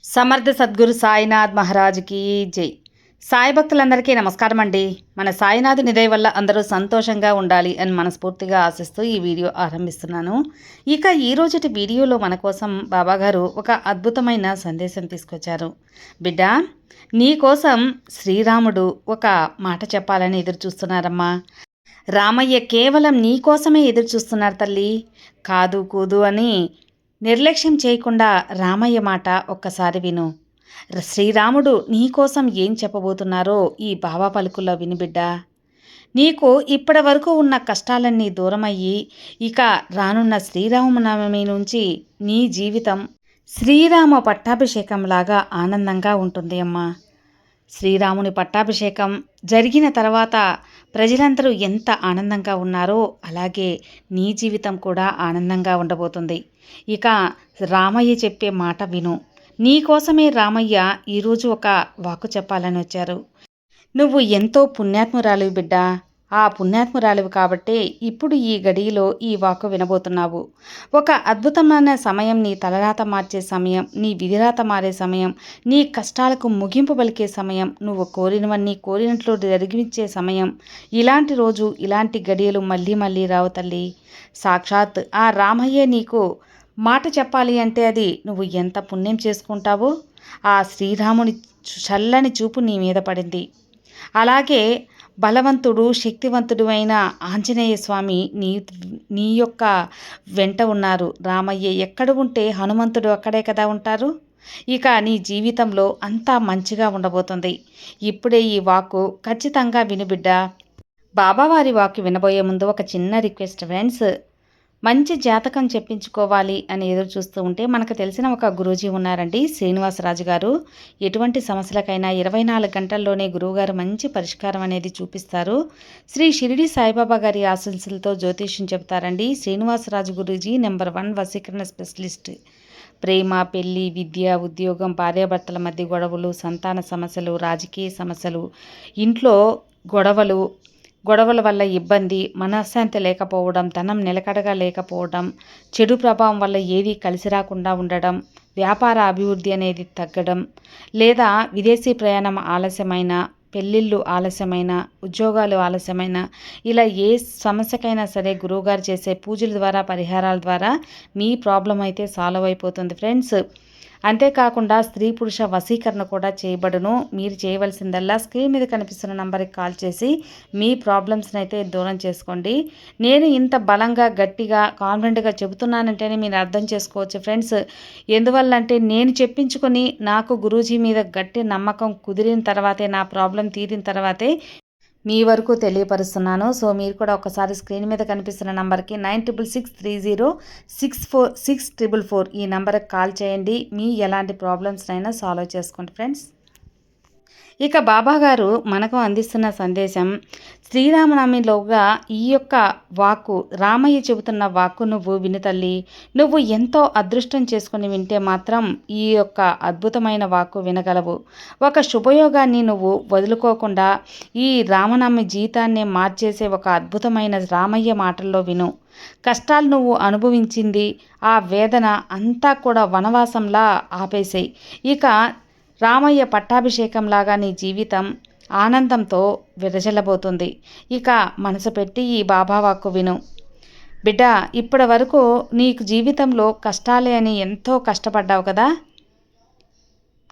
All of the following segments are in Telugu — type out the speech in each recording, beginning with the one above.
సమర్థ సద్గురు సాయినాథ్ మహారాజ్కి జై. సాయి భక్తులందరికీ నమస్కారం అండి. మన సాయినాథ్ నిదయ వల్ల అందరూ సంతోషంగా ఉండాలి అని మనస్ఫూర్తిగా ఆశిస్తూ ఈ వీడియో ఆరంభిస్తున్నాను. ఇక ఈ రోజుటి వీడియోలో మన కోసం బాబాగారు ఒక అద్భుతమైన సందేశం తీసుకొచ్చారు. బిడ్డ, నీ కోసం శ్రీరాముడు ఒక మాట చెప్పాలని ఎదురు చూస్తున్నారమ్మా. రామయ్య కేవలం నీ కోసమే ఎదురు చూస్తున్నారు తల్లి. కాదు కూదు అని నిర్లక్ష్యం చేయకుండా రామయ్య మాట ఒక్కసారి విను. శ్రీరాముడు నీకోసం ఏం చెప్పబోతున్నారో ఈ బాబా పలుకుల్లో వినిబిడ్డ. నీకు ఇప్పటి వరకు ఉన్న కష్టాలన్నీ దూరమయ్యి ఇక రానున్న శ్రీరామనవమి నుంచి నీ జీవితం శ్రీరామ పట్టాభిషేకంలాగా ఆనందంగా ఉంటుంది అమ్మా. శ్రీరాముని పట్టాభిషేకం జరిగిన తర్వాత ప్రజలందరూ ఎంత ఆనందంగా ఉన్నారో అలాగే నీ జీవితం కూడా ఆనందంగా ఉండబోతుంది. ఇక రామయ్య చెప్పే మాట విను. నీకోసమే రామయ్య ఈరోజు ఒక వాక్కు చెప్పాలని వచ్చారు. నువ్వు ఎంతో పుణ్యాత్మురాలివి బిడ్డ. ఆ పుణ్యాత్మురాలివి కాబట్టే ఇప్పుడు ఈ గడిలో ఈ వాక్కు వినబోతున్నావు. ఒక అద్భుతమైన సమయం, నీ తలరాత మార్చే సమయం, నీ విధిరాత మారే సమయం, నీ కష్టాలకు ముగింపు పలికే సమయం, నువ్వు కోరినవన్నీ కోరినట్లు జరిగించే సమయం. ఇలాంటి రోజు, ఇలాంటి గడియలు మళ్ళీ మళ్ళీ రావు తల్లి. సాక్షాత్ ఆ రామయ్యే నీకు మాట చెప్పాలి అంటే అది నువ్వు ఎంత పుణ్యం చేసుకుంటావో. ఆ శ్రీరాముని చల్లని చూపు నీ మీద పడింది. అలాగే బలవంతుడు, శక్తివంతుడు అయిన ఆంజనేయ స్వామి నీ యొక్క వెంట ఉన్నారు. రామయ్య ఎక్కడ ఉంటే హనుమంతుడు అక్కడే కదా ఉంటారు. ఇక నీ జీవితంలో అంతా మంచిగా ఉండబోతుంది. ఇప్పుడే ఈ వాక్కు ఖచ్చితంగా వినుబిడ్డ. బాబావారి వాక్కు వినబోయే ముందు ఒక చిన్న రిక్వెస్ట్ ఫ్రెండ్స్. మంచి జాతకం చెప్పించుకోవాలి అని ఎదురు చూస్తూ ఉంటే మనకు తెలిసిన ఒక గురూజీ ఉన్నారండి, శ్రీనివాసరాజు గారు. ఎటువంటి సమస్యలకైనా 24 గంటల్లోనే గురువుగారు మంచి పరిష్కారం అనేది చూపిస్తారు. శ్రీ షిరిడి సాయిబాబా గారి ఆశీస్సులతో జ్యోతిష్యం చెప్తారండి. శ్రీనివాసరాజు గురూజీ నెంబర్ 1 వశీకరణ స్పెషలిస్ట్. ప్రేమ, పెళ్లి, విద్య, ఉద్యోగం, భార్యాభర్తల మధ్య గొడవలు, సంతాన సమస్యలు, రాజకీయ సమస్యలు, ఇంట్లో గొడవల వల్ల ఇబ్బంది, మనశ్శాంతి లేకపోవడం, ధనం నిలకడగా లేకపోవడం, చెడు ప్రభావం వల్ల ఏది కలిసి రాకుండా ఉండడం, వ్యాపార అభివృద్ధి అనేది తగ్గడం, లేదా విదేశీ ప్రయాణం ఆలస్యమైన, పెళ్ళిళ్ళు ఆలస్యమైన, ఉద్యోగాలు ఆలస్యమైన, ఇలా ఏ సమస్యకైనా సరే గురువుగారు చేసే పూజల ద్వారా, పరిహారాల ద్వారా మీ ప్రాబ్లం అయితే సాల్వ్ అయిపోతుంది ఫ్రెండ్స్. అంతేకాకుండా స్త్రీ పురుష వశీకరణ కూడా చేయబడును. మీరు చేయవలసిందల్లా స్క్రీన్ మీద కనిపిస్తున్న నంబర్కి కాల్ చేసి మీ ప్రాబ్లమ్స్ని అయితే దూరం చేసుకోండి. నేను ఇంత బలంగా, గట్టిగా, కాన్ఫిడెంట్గా చెబుతున్నానంటేనే మీరు అర్థం చేసుకోవచ్చు ఫ్రెండ్స్. ఎందువల్లంటే నేను చెప్పించుకొని నాకు గురూజీ మీద గట్టి నమ్మకం కుదిరిన తర్వాతే, నా ప్రాబ్లం తీరిన తర్వాతే మీ వరకు తెలియపరుస్తున్నాను. సో మీరు కూడా ఒకసారి స్క్రీన్ మీద కనిపిస్తున్న నంబర్కి 9663064644 ఈ నంబర్కి కాల్ చేయండి. మీ ఎలాంటి ప్రాబ్లమ్స్నైనా సాల్వ్ చేసుకోండి ఫ్రెండ్స్. ఇక బాబాగారు మనకు అందిస్తున్న సందేశం, శ్రీరామనవమిలోగా ఈ యొక్క వాక్కు, రామయ్య చెబుతున్న వాక్కు నువ్వు విను తల్లి. నువ్వు ఎంతో అదృష్టం చేసుకుని వింటే మాత్రం ఈ యొక్క అద్భుతమైన వాక్కు వినగలవు. ఒక శుభయోగాన్ని నువ్వు వదులుకోకుండా ఈ రామనవమి జీవితాన్ని మార్చేసే ఒక అద్భుతమైన రామయ్య మాటల్లో విను. కష్టాలు నువ్వు అనుభవించింది, ఆ వేదన అంతా కూడా వనవాసంలా ఆపేసేయి. ఇక రామయ్య పట్టాభిషేకంలాగా నీ జీవితం ఆనందంతో విరజల్లబోతుంది. ఇక మనసు పెట్టి ఈ బాబా వాక్కు విను. బిడ్డ, ఇప్పటి వరకు నీకు జీవితంలో కష్టాలే అని ఎంతో కష్టపడ్డావు కదా.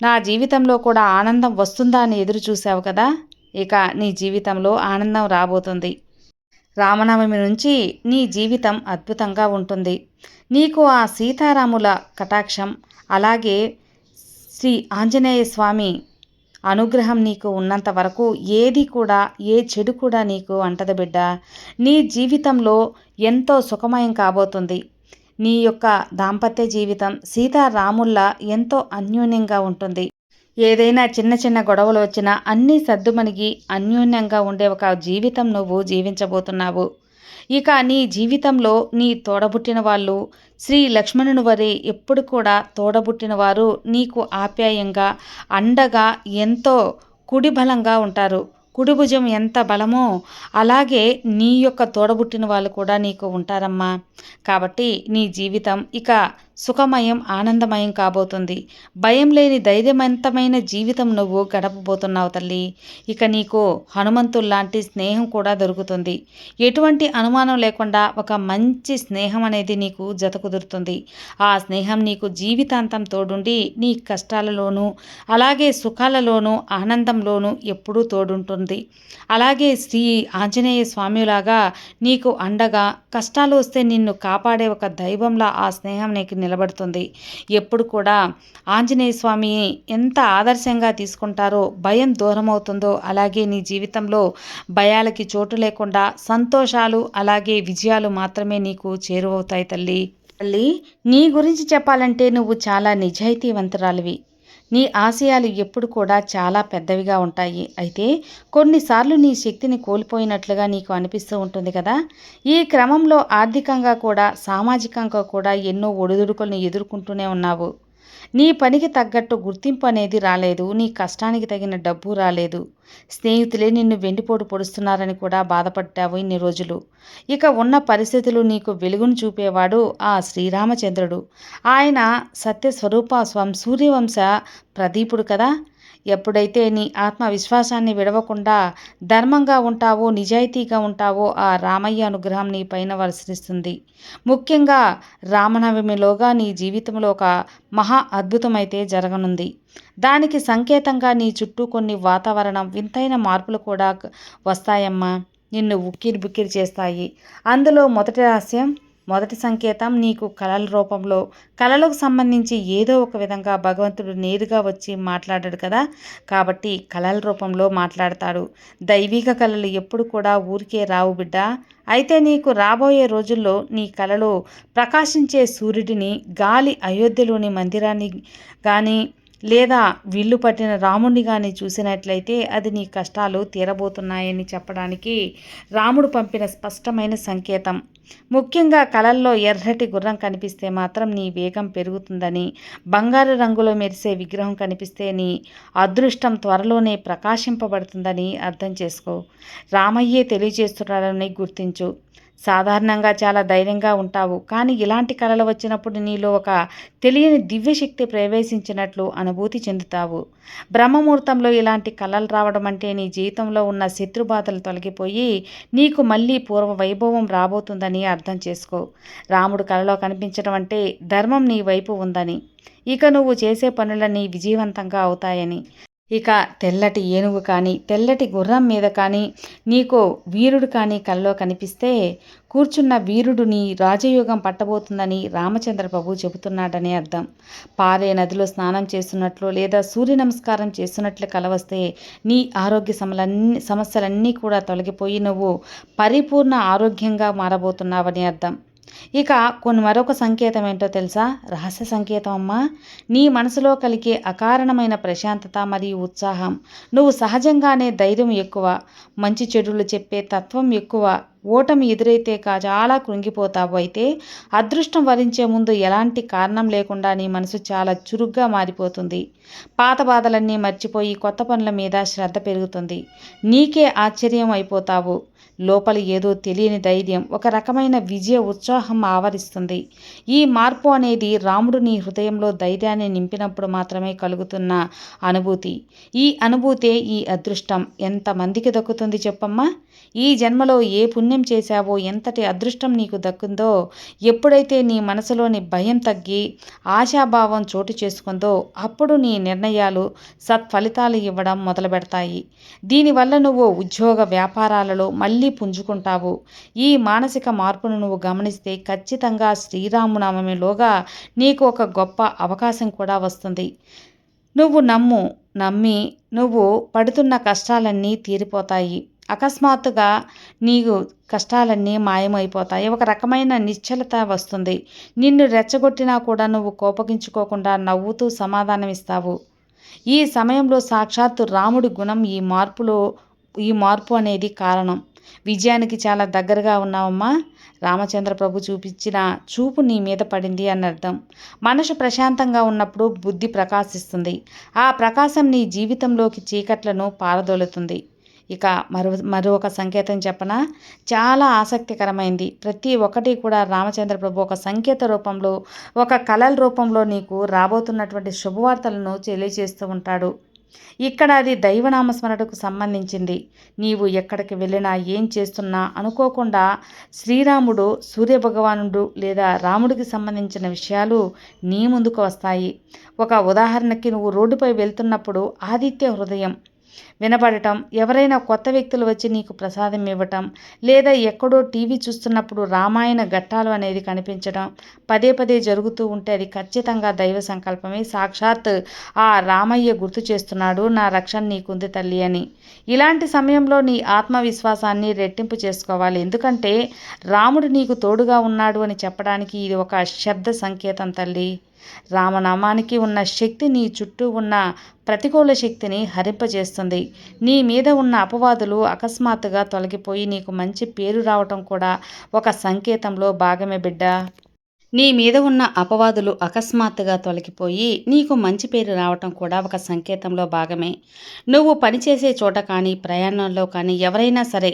నా జీవితంలో కూడా ఆనందం వస్తుందా అని ఎదురు చూసావు కదా. ఇక నీ జీవితంలో ఆనందం రాబోతుంది. రామనవమి నుంచి నీ జీవితం అద్భుతంగా ఉంటుంది. నీకు ఆ సీతారాముల కటాక్షం, అలాగే శ్రీ ఆంజనేయ స్వామి అనుగ్రహం నీకు ఉన్నంత వరకు ఏది కూడా, ఏ చెడు కూడా నీకు అంటదు బిడ్డ. నీ జీవితంలో ఎంతో సుఖమయం కాబోతుంది. నీ యొక్క దాంపత్య జీవితం సీతారాముల్లా ఎంతో అన్యోన్యంగా ఉంటుంది. ఏదైనా చిన్న చిన్న గొడవలు వచ్చినా అన్నీ సద్దుమణిగి అన్యోన్యంగా ఉండే ఒక జీవితం నువ్వు జీవించబోతున్నావు. ఇక నీ జీవితంలో నీ తోడబుట్టిన వాళ్ళు శ్రీ లక్ష్మణుని వరే ఎప్పుడు కూడా తోడబుట్టిన వారు నీకు ఆప్యాయంగా, అండగా, ఎంతో కుడి బలంగా ఉంటారు. కుడి భుజం ఎంత బలమో అలాగే నీ యొక్క తోడబుట్టిన వాళ్ళు కూడా నీకు ఉంటారమ్మా. కాబట్టి నీ జీవితం ఇక సుఖమయం, ఆనందమయం కాబోతుంది. భయం లేని ధైర్యవంతమైన జీవితం నువ్వు గడపబోతున్నావు తల్లి. ఇక నీకు హనుమంతుల్లాంటి స్నేహం కూడా దొరుకుతుంది. ఎటువంటి అనుమానం లేకుండా ఒక మంచి స్నేహం అనేది నీకు జత కుదురుతుంది. ఆ స్నేహం నీకు జీవితాంతం తోడుండి నీ కష్టాలలోనూ అలాగే సుఖాలలోనూ ఆనందంలోనూ ఎప్పుడూ తోడుంటుంది. అలాగే శ్రీ ఆంజనేయ స్వామిలాగా నీకు అండగా కష్టాలు వస్తే నిన్ను కాపాడే ఒక దైవంలా ఆ స్నేహం నీకు నిలబడుతుంది. ఎప్పుడు కూడా ఆంజనేయ స్వామిని ఎంత ఆదర్శంగా తీసుకుంటారో భయం దూరం అవుతుందో అలాగే నీ జీవితంలో భయాలకి చోటు లేకుండా సంతోషాలు అలాగే విజయాలు మాత్రమే నీకు చేరువవుతాయి తల్లి. తల్లి, నీ గురించి చెప్పాలంటే నువ్వు చాలా నిజాయితీవంతురాలివి. నీ ఆశయాలు ఎప్పుడు కూడా చాలా పెద్దవిగా ఉంటాయి. అయితే కొన్నిసార్లు నీ శక్తిని కోల్పోయినట్లుగా నీకు అనిపిస్తూ ఉంటుంది కదా. ఈ క్రమంలో ఆర్థికంగా కూడా సామాజికంగా కూడా ఎన్నో ఒడిదుడుకులను ఎదుర్కొంటూనే ఉన్నావు. నీ పనికి తగ్గట్టు గుర్తింపు అనేది రాలేదు. నీ కష్టానికి తగిన డబ్బు రాలేదు. స్నేహితులే నిన్ను వెండిపోటు పొడుస్తున్నారని కూడా బాధపడ్డావు ఇన్ని రోజులు. ఇక ఉన్న పరిస్థితులు నీకు వెలుగును చూపేవాడు ఆ శ్రీరామచంద్రుడు. ఆయన సత్యస్వరూప సూర్యవంశ ప్రదీపుడు కదా. ఎప్పుడైతే నీ ఆత్మవిశ్వాసాన్ని విడవకుండా ధర్మంగా ఉంటావో నిజాయితీగా ఉంటావో ఆ రామయ్య అనుగ్రహం నీ పైన వర్షిస్తుంది. ముఖ్యంగా రామనవమిలోగా నీ జీవితంలో ఒక మహా అద్భుతమైతే జరగనుంది. దానికి సంకేతంగా నీ చుట్టూ కొన్ని వాతావరణం వింతైన మార్పులు కూడా వస్తాయమ్మా. నిన్ను ఉక్కిరి బిక్కిరి చేస్తాయి. అందులో మొదటి సంకేతం నీకు కళల రూపంలో కళలకు సంబంధించి ఏదో ఒక విధంగా భగవంతుడు నేరుగా వచ్చి మాట్లాడాడు కదా. కాబట్టి కళల రూపంలో మాట్లాడతాడు. దైవిక కళలు ఎప్పుడు కూడా ఊరికే రావు బిడ్డ. అయితే నీకు రాబోయే రోజుల్లో నీ కళలో ప్రకాశించే సూర్యుడిని, గాలి అయోధ్యలోని మందిరాన్ని కానీ లేదా విల్లు పట్టిన రాముడిని కానీ చూసినట్లయితే అది నీ కష్టాలు తీరబోతున్నాయని చెప్పడానికి రాముడు పంపిన స్పష్టమైన సంకేతం. ముఖ్యంగా కళల్లో ఎర్రటి గుర్రం కనిపిస్తే మాత్రం నీ వేగం పెరుగుతుందని, బంగారు రంగులో మెరిసే విగ్రహం కనిపిస్తే నీ అదృష్టం త్వరలోనే ప్రకాశింపబడుతుందని అర్థం చేసుకో. రామయ్యే తెలియజేస్తున్నాడని గుర్తించు. సాధారణంగా చాలా ధైర్యంగా ఉంటావు, కానీ ఇలాంటి కళలు వచ్చినప్పుడు నీలో ఒక తెలియని దివ్యశక్తి ప్రవేశించినట్లు అనుభూతి చెందుతావు. బ్రహ్మముహూర్తంలో ఇలాంటి కళలు రావడం అంటే నీ జీవితంలో ఉన్న శత్రుబాధలు తొలగిపోయి నీకు మళ్ళీ పూర్వ వైభవం రాబోతుందని అర్థం చేసుకో. రాముడు కళలో కనిపించడం అంటే ధర్మం నీ వైపు ఉందని, ఇక నువ్వు చేసే పనులన్నీ విజయవంతంగా అవుతాయని. ఇక తెల్లటి ఏనుగు కానీ తెల్లటి గుర్రం మీద కానీ నీకు వీరుడు కానీ కల్లో కనిపిస్తే కూర్చున్న వీరుడు నీ రాజయోగం పట్టబోతుందని రామచంద్ర ప్రభు చెబుతున్నాడని అర్థం. పారే నదిలో స్నానం చేస్తున్నట్లు లేదా సూర్య నమస్కారం చేస్తున్నట్లు కలవస్తే నీ ఆరోగ్య సమస్యలన్నీ కూడా తొలగిపోయి నువ్వు పరిపూర్ణ ఆరోగ్యంగా మారబోతున్నావని అర్థం. ఇక మరొక సంకేతం ఏంటో తెలుసా? రహస్య సంకేతం అమ్మా. నీ మనసులో కలిగే అకారణమైన ప్రశాంతత మరియు ఉత్సాహం. నువ్వు సహజంగానే ధైర్యం ఎక్కువ, మంచి చెడులు చెప్పే తత్వం ఎక్కువ. ఓటమి ఎదురైతే చాలా కృంగిపోతావు. అయితే అదృష్టం వరించే ముందు ఎలాంటి కారణం లేకుండా నీ మనసు చాలా చురుగ్గా మారిపోతుంది. పాత బాధలన్నీ మర్చిపోయి కొత్త పనుల మీద శ్రద్ధ పెరుగుతుంది. నీకే ఆశ్చర్యం అయిపోతావు. లోపల ఏదో తెలియని ధైర్యం, ఒక రకమైన విజయ ఉత్సాహం ఆవరిస్తుంది. ఈ మార్పు అనేది రాముడు నీ హృదయంలో ధైర్యాన్ని నింపినప్పుడు మాత్రమే కలుగుతున్న అనుభూతి. ఈ అనుభూతే ఈ అదృష్టం. ఎంతమందికి దక్కుతుంది చెప్పమ్మా? ఈ జన్మలో ఏ పుణ్యం చేశావో, ఎంతటి అదృష్టం నీకు దక్కుందో, ఎప్పుడైతే నీ మనసులోని భయం తగ్గి ఆశాభావం చోటు చేసుకుందో అప్పుడు నీ నిర్ణయాలు సత్ఫలితాలు ఇవ్వడం మొదలు పెడతాయి. దీనివల్ల నువ్వు ఉద్యోగ వ్యాపారాలలో మళ్ళీ పుంజుకుంటావు. ఈ మానసిక మార్పును నువ్వు గమనిస్తే ఖచ్చితంగా శ్రీరామనవమిలోగా నీకు ఒక గొప్ప అవకాశం కూడా వస్తుంది. నువ్వు నమ్మి నువ్వు పడుతున్న కష్టాలన్నీ తీరిపోతాయి. అకస్మాత్తుగా నీకు కష్టాలన్నీ మాయమైపోతాయి. ఒక రకమైన నిశ్చలత వస్తుంది. నిన్ను రెచ్చగొట్టినా కూడా నువ్వు కోపగించుకోకుండా నవ్వుతూ సమాధానం ఇస్తావు. ఈ సమయంలో సాక్షాత్తు రాముడి గుణం ఈ మార్పు అనేది కారణం. విజయానికి చాలా దగ్గరగా ఉన్నావమ్మా. రామచంద్ర ప్రభు చూపించిన చూపు నీ మీద పడింది అని అర్థం. మనసు ప్రశాంతంగా ఉన్నప్పుడు బుద్ధి ప్రకాశిస్తుంది. ఆ ప్రకాశం నీ జీవితంలోకి చీకట్లను పారదోలుతుంది. ఇక మరొక సంకేతం చెప్పనా, చాలా ఆసక్తికరమైంది. ప్రతి ఒక్కటి కూడా రామచంద్ర ప్రభు ఒక సంకేత రూపంలో, ఒక కళల రూపంలో నీకు రాబోతున్నటువంటి శుభవార్తలను తెలియజేస్తూ ఉంటాడు. ఇక్కడ అది దైవనామస్మరణకు సంబంధించింది. నీవు ఎక్కడికి వెళ్ళినా, ఏం చేస్తున్నా అనుకోకుండా శ్రీరాముడు, సూర్యభగవానుడు లేదా రాముడికి సంబంధించిన విషయాలు నీ ముందుకు వస్తాయి. ఒక ఉదాహరణకి, నువ్వు రోడ్డుపై వెళ్తున్నప్పుడు ఆదిత్య హృదయం వినపడటం, ఎవరైనా కొత్త వ్యక్తులు వచ్చి నీకు ప్రసాదం ఇవ్వటం, లేదా ఎక్కడో టీవీ చూస్తున్నప్పుడు రామాయణ ఘట్టాలు అనేది కనిపించడం పదే పదే జరుగుతూ ఉంటే అది ఖచ్చితంగా దైవ సంకల్పమే. సాక్షాత్ ఆ రామయ్య గుర్తు చేస్తున్నాడు, నా రక్షణ నీకుంది తల్లి అని. ఇలాంటి సమయంలో నీ ఆత్మవిశ్వాసాన్ని రెట్టింపు చేసుకోవాలి. ఎందుకంటే రాముడు నీకు తోడుగా ఉన్నాడు అని చెప్పడానికి ఇది ఒక శబ్ద సంకేతం తల్లి. రామనామానికి ఉన్న శక్తి నీ చుట్టూ ఉన్న ప్రతికూల శక్తిని హరింపజేస్తుంది. నీ మీద ఉన్న అపవాదులు అకస్మాత్తుగా తొలగిపోయి నీకు మంచి పేరు రావటం కూడా ఒక సంకేతంలో భాగమే బిడ్డ. నీ మీద ఉన్న అపవాదులు అకస్మాత్తుగా తొలగిపోయి నీకు మంచి పేరు రావటం కూడా ఒక సంకేతంలో భాగమే. నువ్వు పనిచేసే చోట కానీ, ప్రయాణంలో కానీ ఎవరైనా సరే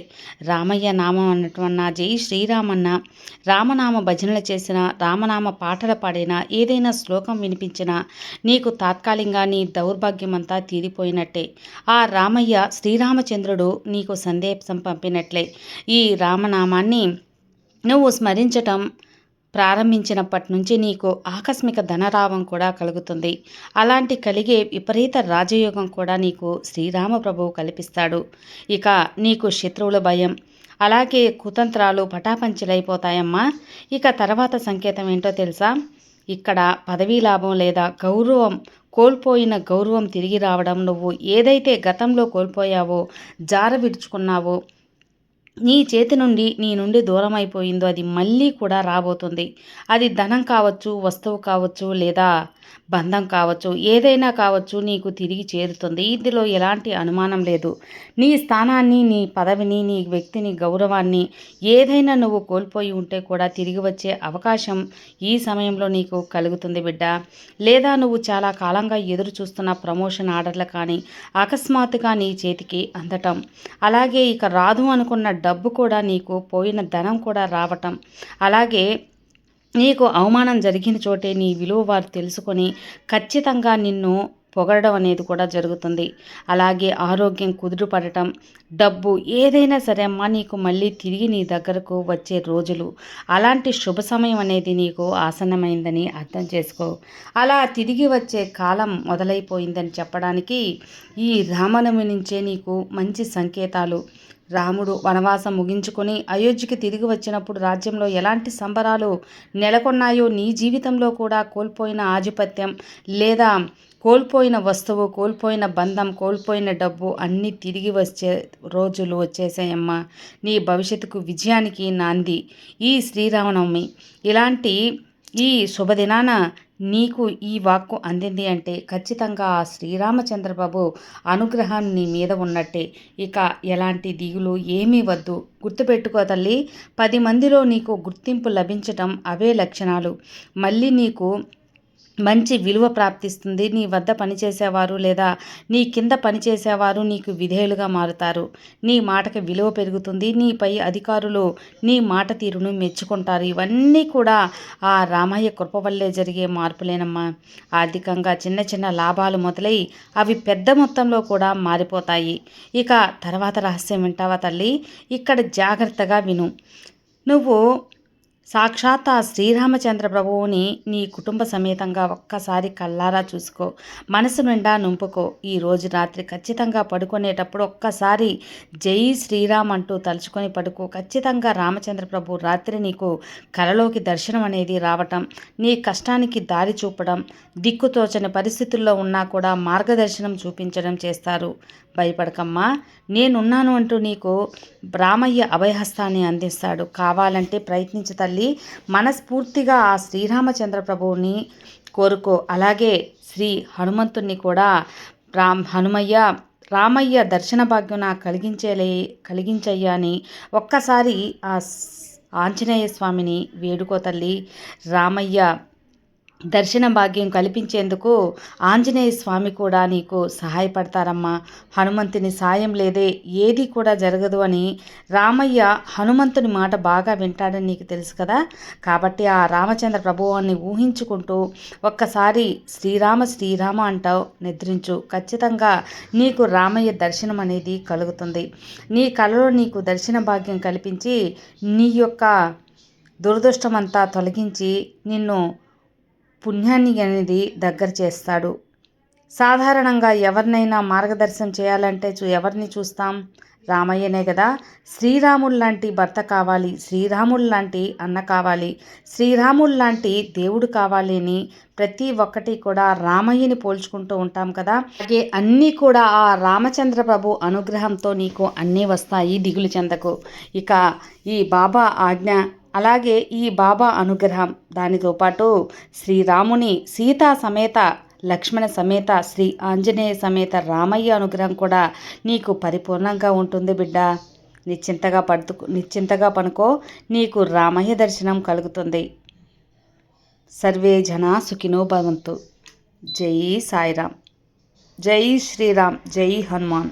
రామయ్య నామం అన్నట్టున్నా, జై శ్రీరామన్న, రామనామ భజనలు చేసినా, రామనామ పాటలు పాడినా, ఏదైనా శ్లోకం వినిపించినా నీకు తాత్కాలికంగా నీ దౌర్భాగ్యమంతా తీరిపోయినట్టే. ఆ రామయ్య శ్రీరామచంద్రుడు నీకు సందేశం పంపినట్లే. ఈ రామనామాన్ని నువ్వు స్మరించటం ప్రారంభించినప్పటి నుంచి నీకు ఆకస్మిక ధనలాభం కూడా కలుగుతుంది. అలాంటి కలిగే విపరీత రాజయోగం కూడా నీకు శ్రీరామ ప్రభువు కల్పిస్తాడు. ఇక నీకు శత్రువుల భయం, అలాగే కుతంత్రాలు పటాపంచలైపోతాయమ్మా. ఇక తర్వాత సంకేతం ఏంటో తెలుసా? ఇక్కడ పదవీ లాభం లేదా గౌరవం, కోల్పోయిన గౌరవం తిరిగి రావడం, నువ్వు ఏదైతే గతంలో కోల్పోయావో, జార విడుచుకున్నావో, నీ చేతి నుండి నీ నుండి దూరం అయిపోయిందో అది మళ్ళీ కూడా రాబోతుంది. అది ధనం కావచ్చు, వస్తువు కావచ్చు, లేదా బంధం కావచ్చు, ఏదైనా కావచ్చు, నీకు తిరిగి చేరుతుంది. ఇందులో ఎలాంటి అనుమానం లేదు. నీ స్థానాన్ని, నీ పదవిని, నీ వ్యక్తిని, గౌరవాన్ని ఏదైనా నువ్వు కోల్పోయి ఉంటే కూడా తిరిగి వచ్చే అవకాశం ఈ సమయంలో నీకు కలుగుతుంది బిడ్డ. లేదా నువ్వు చాలా కాలంగా ఎదురు చూస్తున్న ప్రమోషన్ ఆర్డర్లు కానీ అకస్మాత్తుగా నీ చేతికి అందటం, అలాగే ఇక రాదు అనుకున్న డబ్బు కూడా, నీకు పోయిన ధనం కూడా రావటం, అలాగే నీకు అవమానం జరిగిన చోటే నీ విలువ వారు తెలుసుకొని ఖచ్చితంగా నిన్ను పొగడడం అనేది కూడా జరుగుతుంది. అలాగే ఆరోగ్యం కుదురుపడటం, డబ్బు ఏదైనా సరే అమ్మా నీకు మళ్ళీ తిరిగి నీ దగ్గరకు వచ్చే రోజులు, అలాంటి శుభ సమయం అనేది నీకు ఆసన్నమైందని అర్థం చేసుకో. అలా తిరిగి వచ్చే కాలం మొదలైపోయిందని చెప్పడానికి ఈ రామనవమి నుంచే నీకు మంచి సంకేతాలు. రాముడు వనవాసం ముగించుకొని అయోధ్యకి తిరిగి వచ్చినప్పుడు రాజ్యంలో ఎలాంటి సంబరాలు నెలకొన్నాయో, నీ జీవితంలో కూడా కోల్పోయిన ఆధిపత్యం లేదా కోల్పోయిన వస్తువు, కోల్పోయిన బంధం, కోల్పోయిన డబ్బు అన్నీ తిరిగి వచ్చే రోజులు వచ్చేసాయమ్మా. నీ భవిష్యత్తుకు విజయానికి నాంది ఈ శ్రీరామనవమి. ఇలాంటి ఈ శుభదినాన నీకు ఈ వాక్కు అందింది అంటే ఖచ్చితంగా ఆ శ్రీరామచంద్ర ప్రభు అనుగ్రహం నీ మీద ఉన్నట్టే. ఇక ఎలాంటి దిగులు ఏమీ వద్దు. గుర్తుపెట్టుకో తల్లి, 10 మందిలో నీకు గుర్తింపు లభించటం అవే లక్షణాలు. మళ్ళీ నీకు మంచి విలువ ప్రాప్తిస్తుంది. నీ వద్ద పనిచేసేవారు లేదా నీ కింద పనిచేసేవారు నీకు విధేయులుగా మారుతారు. నీ మాటకి విలువ పెరుగుతుంది. నీపై అధికారులు నీ మాట తీరును మెచ్చుకుంటారు. ఇవన్నీ కూడా ఆ రామయ్య కృప వల్లే జరిగే మార్పులేనమ్మా. ఆర్థికంగా చిన్న చిన్న లాభాలు మొదలై అవి పెద్ద మొత్తంలో కూడా మారిపోతాయి. ఇక తర్వాత రహస్యం వింటావా తల్లి? ఇక్కడ జాగ్రత్తగా విను. నువ్వు సాక్షాత్ ఆ శ్రీరామచంద్ర ప్రభువుని నీ కుటుంబ సమేతంగా ఒక్కసారి కళ్ళారా చూసుకో, మనసు నిండా నింపుకో. ఈ రోజు రాత్రి ఖచ్చితంగా పడుకునేటప్పుడు ఒక్కసారి జై శ్రీరామ్ అంటూ తలుచుకొని పడుకో. ఖచ్చితంగా రామచంద్ర ప్రభు రాత్రి నీకు కలలోకి దర్శనం అనేది రావటం, నీ కష్టానికి దారి చూపడం, దిక్కుతోచని పరిస్థితుల్లో ఉన్నా కూడా మార్గదర్శనం చూపించడం చేస్తారు. భయపడకమ్మా, నేనున్నాను అంటూ నీకు రామయ్య అభయహస్తాన్ని అందిస్తాడు. కావాలంటే ప్రయత్నించు తల్లి. మనస్ఫూర్తిగా ఆ శ్రీరామచంద్ర ప్రభువుని కోరుకో. అలాగే శ్రీ హనుమంతుణ్ణి కూడా రామయ్య దర్శన భాగ్యం నాకు కలిగించయ్యా అని ఒక్కసారి ఆ ఆంజనేయ స్వామిని వేడుకో తల్లి. రామయ్య దర్శన భాగ్యం కల్పించేందుకు ఆంజనేయ స్వామి కూడా నీకు సహాయపడతారమ్మా. హనుమంతుని సాయం లేదే ఏది కూడా జరగదు అని రామయ్య హనుమంతుని మాట బాగా వింటాడని నీకు తెలుసు కదా. కాబట్టి ఆ రామచంద్ర ప్రభువాన్ని ఊహించుకుంటూ ఒక్కసారి శ్రీరామ శ్రీరామ అంటావు, నిద్రించు. ఖచ్చితంగా నీకు రామయ్య దర్శనం అనేది కలుగుతుంది. నీ కలలో నీకు దర్శన భాగ్యం కల్పించి నీ యొక్క దురదృష్టమంతా తొలగించి నిన్ను పుణ్యాన్ని అనేది దగ్గర చేస్తాడు. సాధారణంగా ఎవరినైనా మార్గదర్శనం చేయాలంటే ఎవరిని చూస్తాం? రామయ్యనే కదా. శ్రీరాముడు లాంటి భర్త కావాలి, శ్రీరాముడు లాంటి అన్న కావాలి, శ్రీరాముడు లాంటి దేవుడు కావాలి అని ప్రతి ఒక్కటి కూడా రామయ్యని పోల్చుకుంటూ ఉంటాం కదా. అలాగే అన్నీ కూడా ఆ రామచంద్ర ప్రభు అనుగ్రహంతో నీకు అన్నీ వస్తాయి, దిగులు చెందకు. ఇక ఈ బాబా ఆజ్ఞ, అలాగే ఈ బాబా అనుగ్రహం, దానితో పాటు శ్రీరాముని సీతా సమేత లక్ష్మణ సమేత శ్రీ ఆంజనేయ సమేత రామయ్య అనుగ్రహం కూడా నీకు పరిపూర్ణంగా ఉంటుంది బిడ్డ. నిశ్చింతగా పనుకో, నీకు రామయ్య దర్శనం కలుగుతుంది. సర్వే జనా సుఖినో భవంతు. జై సాయిరామ్, జై శ్రీరామ్, జై హనుమాన్.